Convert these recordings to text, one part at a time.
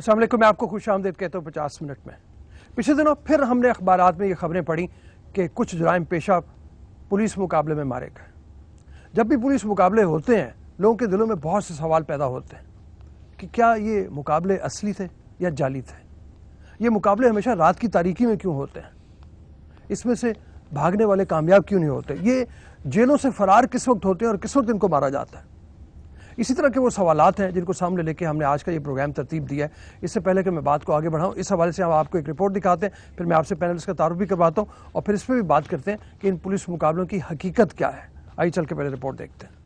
السلام علیکم، میں آپ کو خوش آمدید کہتا ہوں 50 منٹ میں۔ پچھلے دنوں پھر ہم نے اخبارات میں یہ خبریں پڑھی کہ کچھ جرائم پیشہ پولیس مقابلے میں مارے گئے۔ جب بھی پولیس مقابلے ہوتے ہیں لوگوں کے دلوں میں بہت سے سوال پیدا ہوتے ہیں کہ کیا یہ مقابلے اصلی تھے یا جعلی تھے؟ یہ مقابلے ہمیشہ رات کی تاریکی میں کیوں ہوتے ہیں؟ اس میں سے بھاگنے والے کامیاب کیوں نہیں ہوتے؟ یہ جیلوں سے فرار کس وقت ہوتے ہیں اور کس وقت ان کو مارا جاتا ہے؟ اسی طرح کے وہ سوالات ہیں جن کو سامنے لے کے ہم نے آج کا یہ پروگرام ترتیب دیا ہے۔ اس سے پہلے کہ میں بات کو آگے بڑھاؤں، اس حوالے سے ہم آپ کو ایک رپورٹ دکھاتے ہیں، پھر میں آپ سے پینلسٹ کا تعارف بھی کرواتا ہوں اور پھر اس پہ بھی بات کرتے ہیں کہ ان پولیس مقابلوں کی حقیقت کیا ہے۔ آئیے چل کے پہلے رپورٹ دیکھتے ہیں۔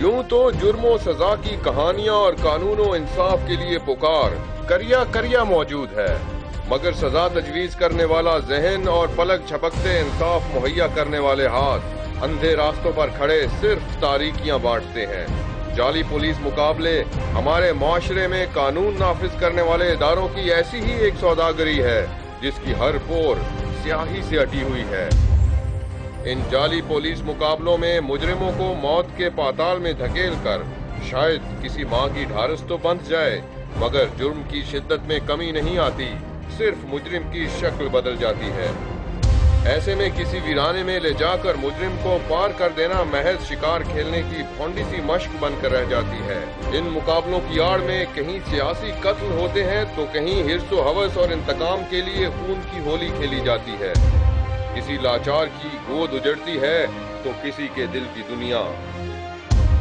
یوں تو جرم و سزا کی کہانیاں اور قانون و انصاف کے لیے پکار کریا موجود ہے، مگر سزا تجویز کرنے والا ذہن اور پلک جھپکتے انصاف مہیا کرنے والے ہاتھ اندھے راستوں پر کھڑے صرف تاریکیاں بانٹتے ہیں۔ جعلی پولیس مقابلے ہمارے معاشرے میں قانون نافذ کرنے والے اداروں کی ایسی ہی ایک سوداگری ہے جس کی ہر پور سیاہی سے اٹی ہوئی ہے۔ ان جعلی پولیس مقابلوں میں مجرموں کو موت کے پاتال میں دھکیل کر شاید کسی ماں کی ڈھارس تو بند جائے، مگر جرم کی شدت میں کمی نہیں آتی، صرف مجرم کی شکل بدل جاتی ہے۔ ایسے میں کسی ویرانے میں لے جا کر مجرم کو پار کر دینا محض شکار کھیلنے کی بھونڈی سی مشق بن کر رہ جاتی ہے۔ ان مقابلوں کی آڑ میں کہیں سیاسی قتل ہوتے ہیں تو کہیں حرص و ہوس اور انتقام کے لیے خون کی ہولی کھیلی جاتی ہے۔ کسی لاچار کی گود اجڑتی ہے تو کسی کے دل کی دنیا۔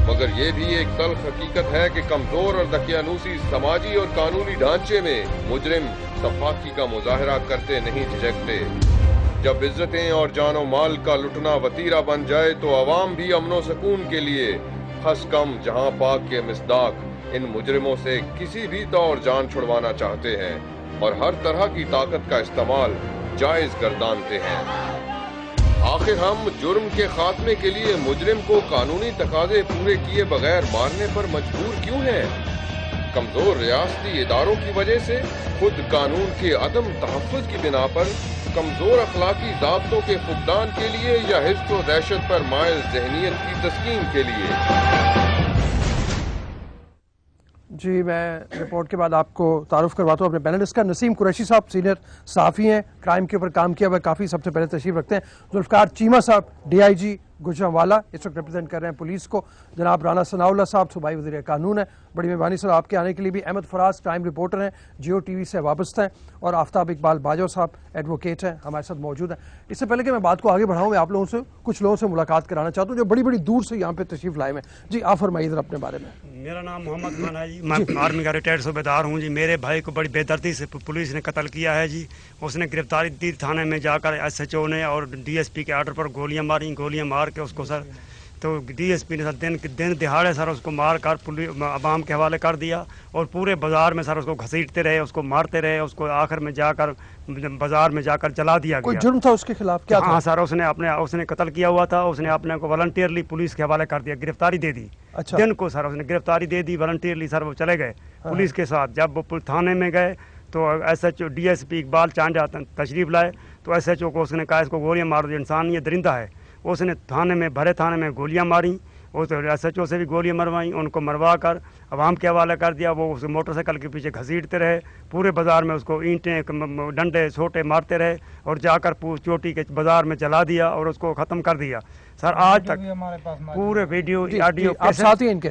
مگر یہ بھی ایک تلخ حقیقت ہے کہ کمزور اور دقیانوسی سماجی اور قانونی ڈھانچے میں مجرم سفاکی کا مظاہرہ کرتے نہیں جھجکتے۔ جب عزتیں اور جان و مال کا لٹنا وتیرہ بن جائے تو عوام بھی امن و سکون کے لیے خس کم جہاں پاک کے مصداق ان مجرموں سے کسی بھی طور جان چھڑوانا چاہتے ہیں اور ہر طرح کی طاقت کا استعمال جائز گردانتے ہیں۔ آخر ہم جرم کے خاتمے کے لیے مجرم کو قانونی تقاضے پورے کیے بغیر مارنے پر مجبور کیوں ہیں؟ کمزور ریاستی اداروں کی وجہ سے، خود قانون کے عدم تحفظ کی بنا پر، کمزور اخلاقی ضابطوں کے فقدان کے لیے یا حرص و دہشت پر مائل ذہنیت کی تسکین کے لیے؟ جی، میں رپورٹ کے بعد آپ کو تعارف کرواتا ہوں اپنے پینلسٹ کا۔ نسیم قریشی صاحب سینئر صحافی ہیں، کرائم کے اوپر کام کیا ہوا کافی، سب سے پہلے تشریف رکھتے ہیں۔ ذوالفقار چیمہ صاحب DIG گوجرانوالہ اس وقت ریپرزینٹ کر رہے ہیں پولیس کو۔ جناب رانا ثناء اللہ صاحب صوبائی وزیر قانون ہیں، بڑی مہربانی سر آپ کے آنے کے لیے بھی۔ احمد فراز کرائم رپورٹر ہیں، جیو TV سے وابستہ ہیں، اور آفتاب اقبال باجوہ صاحب ایڈوکیٹ ہیں، ہمارے ساتھ موجود ہیں۔ اس سے پہلے کہ میں بات کو آگے بڑھاؤں، میں آپ لوگوں سے کچھ لوگوں سے ملاقات کرانا چاہتا ہوں جو بڑی بڑی دور سے یہاں پہ تشریف لائے ہوئے ہیں۔ جی آپ فرمائیے ذرا اپنے بارے میں۔ میرا نام محمد خان ہے جی، میں آرمی کا ریٹائرڈ صوبیدار ہوں جی۔ میرے بھائی کو بڑی بے دردی سے پولیس نے قتل کیا ہے جی۔ اس نے گرفتاری دی، تھانے میں جا کر SHO نے اور DSP کے آرڈر پر گولیاں ماری، گولیاں مار کے اس کو سر تو DSP نے سر دن دہاڑے سر اس کو مار کر عوام کے حوالے کر دیا، اور پورے بازار میں سر اس کو گھسیٹتے رہے، اس کو مارتے رہے، اس کو آخر میں جا کر بازار میں جا کر جلا دیا گیا۔ کوئی جرم تھا اس کے خلاف کیا تھا؟ ہاں سر، اس نے قتل کیا ہوا تھا، اس نے اپنے کو والنٹیئرلی پولیس کے حوالے کر دیا، گرفتاری دے دی۔ اچھا، دن کو سر اس نے گرفتاری دے دی والنٹیئرلی، سر وہ چلے گئے پولیس کے ساتھ۔ جب وہ تھانے میں گئے تو SHO DSP اقبال چانجہ تشریف لائے تو SHO کو اس نے کہا اس کو گولیاں مار دو، انسان یہ درندہ ہے۔ اس نے بھرے تھانے میں گولیاں ماریں، اس SHO سے بھی گولیاں مروائیں، ان کو مروا کر عوام کے حوالے کر دیا۔ وہ اس موٹر سائیکل کے پیچھے گھسیٹتے رہے، پورے بازار میں اس کو اینٹیں ڈنڈے چھوٹے مارتے رہے، اور جا کر چوٹی کے بازار میں جلا دیا اور اس کو ختم کر دیا۔ سر آج تک پورے ویڈیو آڈیو آپ ساتھ ہی ان کے؟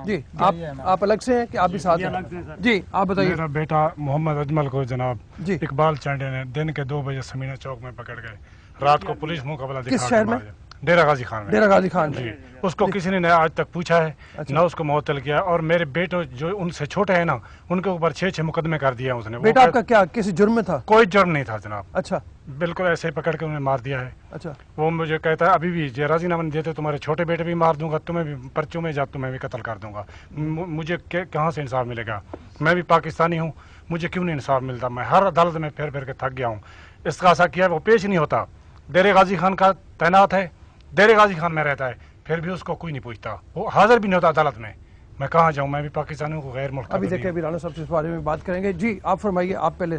جی آپ الگ سے ہیں کہ آپ بھی ساتھ ہیں؟ جی آپ بتائیے۔ میرا بیٹا محمد اجمل کو جناب جی اقبال چانڈے نے دن کے 2 بجے سمینہ چوک میں پکڑ گئے، رات کو پولیس مقابلہ دکھا کس شہر میں؟ ڈیرہ غازی خان میں۔ ڈیرہ غازی خان میں جی، اس کو کسی نے آج تک پوچھا ہے نہ اس کو معطل کیا، اور میرے بیٹے جو ان سے چھوٹے ہیں نا ان کے اوپر 6 مقدمے کر دیا اس نے۔ بیٹا آپ کا کیا کسی جرم میں تھا؟ کوئی جرم نہیں تھا جناب، اچھا، بالکل ایسے ہی پکڑ کے انہیں مار دیا ہے۔ اچھا، وہ مجھے کہتا ہے ابھی بھی جی راضینامہ دیتے تمہارے چھوٹے بیٹے بھی مار دوں گا، تمہیں بھی پرچوں میں جا تمہیں بھی قتل کر دوں گا۔ مجھے کہاں سے انصاف ملے گا؟ میں بھی پاکستانی ہوں، مجھے کیوں نہیں انصاف ملتا؟ میں ہر عدالت میں پھر پھر کے تھک گیا ہوں، استغاثہ کیا وہ پیش نہیں ہوتا۔ ڈیرہ غازی خان کا تعینات ہے، ڈیرہ غازی خان میں رہتا ہے، پھر بھی اس کو کوئی نہیں پوچھتا، وہ حاضر بھی نہیں ہوتا عدالت میں۔ میں کہاں جاؤں؟ میں بھی پاکستانیوں کو غیر ملک ابھی دیکھیں ابھی رانا صاحب سے اس بارے میں بات کریں گے۔ جی آپ فرمائیے، آپ پہلے،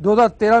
2003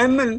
MN